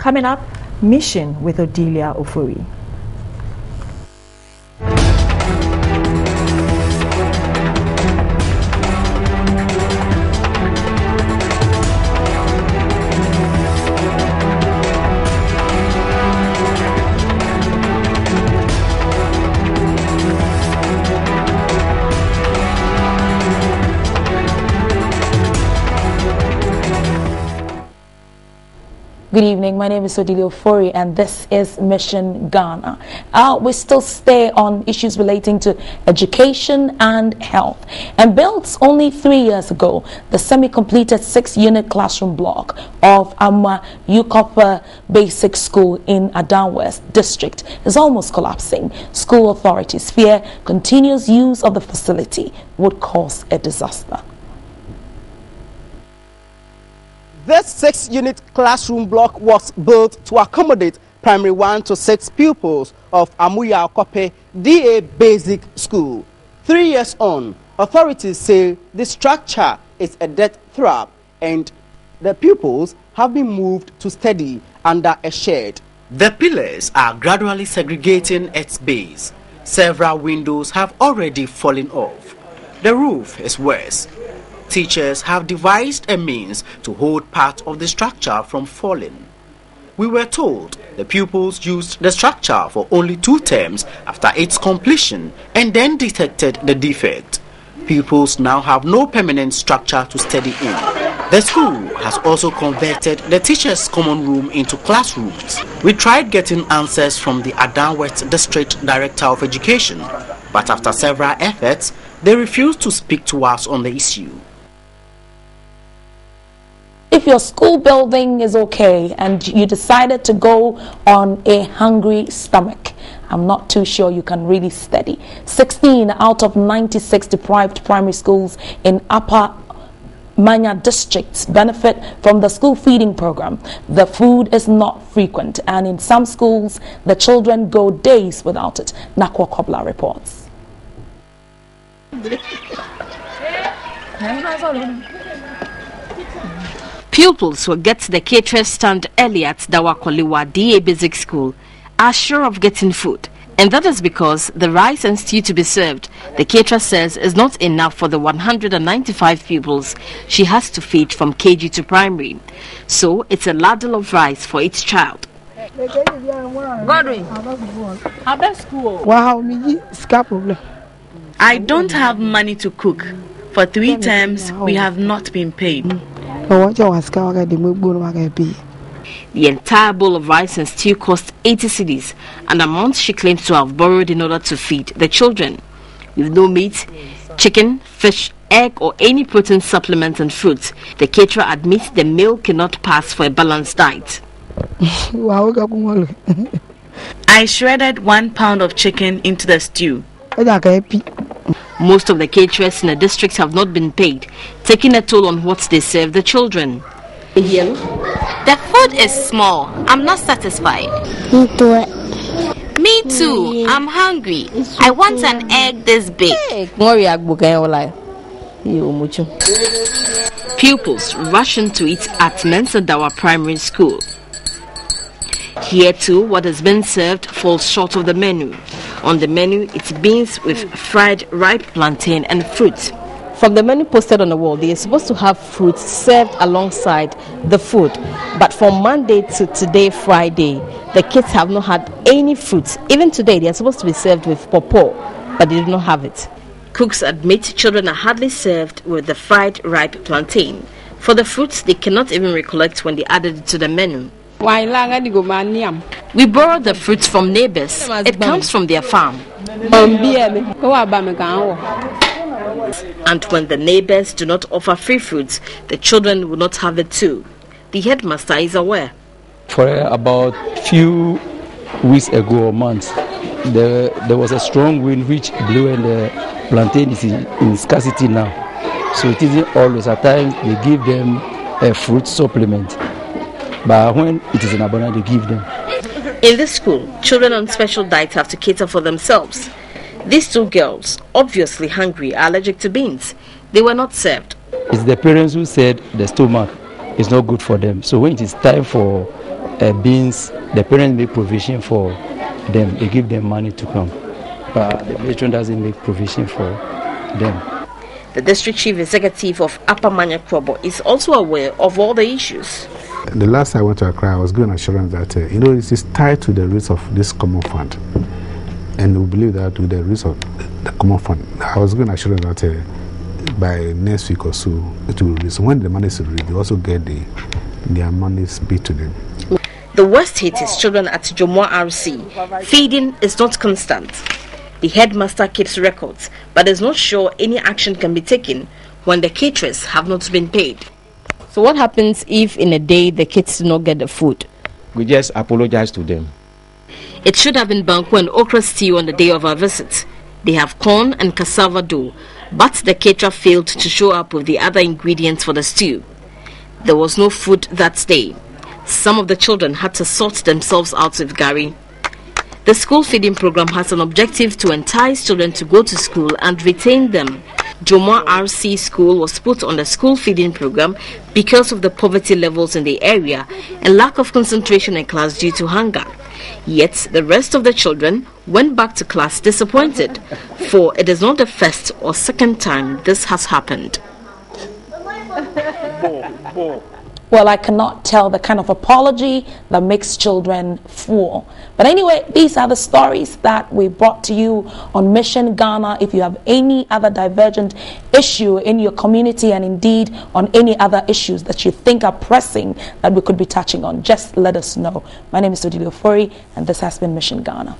Coming up, Mission with Odilia Ofori. Good evening, my name is Odilia Ofori and this is Mission Ghana. We still stay on issues relating to education and health. And built only 3 years ago, the semi-completed 6-unit classroom block of Amma Yukopa Basic School in Adan West District is almost collapsing. School authorities fear continuous use of the facility would cause a disaster. This 6-unit classroom block was built to accommodate primary 1 to 6 pupils of Amuya Okope DA Basic School. 3 years on, authorities say the structure is a death trap and the pupils have been moved to study under a shed. The pillars are gradually segregating its base. Several windows have already fallen off. The roof is worse. Teachers have devised a means to hold part of the structure from falling. We were told the pupils used the structure for only 2 terms after its completion and then detected the defect. Pupils now have no permanent structure to study in. The school has also converted the teachers' common room into classrooms. We tried getting answers from the Adan West District Director of Education, but after several efforts, they refused to speak to us on the issue. If your school building is okay and you decided to go on a hungry stomach, I'm not too sure you can really study. 16 out of 96 deprived primary schools in Upper Manya districts benefit from the school feeding program. The food is not frequent and in some schools the children go days without it. Nakwa Kobla reports. Pupils who get to the caterer stand early at Dawakoliwa DA Basic School are sure of getting food, and that is because the rice and stew to be served, the caterer says, is not enough for the 195 pupils she has to feed from KG to primary. So it's a ladle of rice for each child. I don't have money to cook. For 3 terms, we have not been paid. The entire bowl of rice and stew cost 80 cedis, an amount she claims to have borrowed in order to feed the children. With no meat, chicken, fish, egg or any protein supplements and fruits, the caterer admits the meal cannot pass for a balanced diet. I shredded 1 pound of chicken into the stew. Most of the caterers in the district have not been paid, taking a toll on what they serve the children. The food is small. I'm not satisfied. Me too. I'm hungry. I want an egg this big. Pupils rushing to eat at Mensadawa Primary School. Here too, what has been served falls short of the menu. On the menu, it's beans with fried ripe plantain and fruit. From the menu posted on the wall, they are supposed to have fruits served alongside the food. But from Monday to today, Friday, the kids have not had any fruits. Even today, they are supposed to be served with pawpaw, but they do not have it. Cooks admit children are hardly served with the fried ripe plantain. For the fruits, they cannot even recollect when they added it to the menu. We borrow the fruits from neighbors. It comes from their farm. And when the neighbors do not offer free fruits, the children will not have it too. The headmaster is aware. For about few weeks ago or months, there was a strong wind which blew and the plantain is in scarcity now. So it isn't always. At times they give them a fruit supplement. But when it is in abundance, they give them. In this school, children on special diets have to cater for themselves. These 2 girls, obviously hungry, are allergic to beans. They were not served. It's the parents who said the stomach is not good for them. So when it is time for beans. The parents make provision for them. They give them money to come. But the matron doesn't make provision for them. The district chief executive of Upper Manya Krobo is also aware of all the issues. The last time I went to Accra, I was given assurance that it is tied to the rates of this common fund, and we believe that with the rates of the common fund, I was given assurance that by next week or so it will release. When the money is released, they also get their money paid to them. The worst hit is children at Jomwa RC. Feeding is not constant. The headmaster keeps records, but is not sure any action can be taken when the caterers have not been paid. So what happens if in a day the kids do not get the food? We just apologize to them. It should have been banku and okra stew on the day of our visit. They have corn and cassava dough, but the caterer failed to show up with the other ingredients for the stew. There was no food that day. Some of the children had to sort themselves out with gari. The school feeding program has an objective to entice children to go to school and retain them. Jomwa RC school was put on the school feeding program because of the poverty levels in the area and lack of concentration in class due to hunger. Yet the rest of the children went back to class disappointed, for it is not the first or second time this has happened. Well, I cannot tell the kind of apology that makes children full. But anyway, these are the stories that we brought to you on Mission Ghana. If you have any other divergent issue in your community, and indeed on any other issues that you think are pressing that we could be touching on, just let us know. My name is Odile Ofori, and this has been Mission Ghana.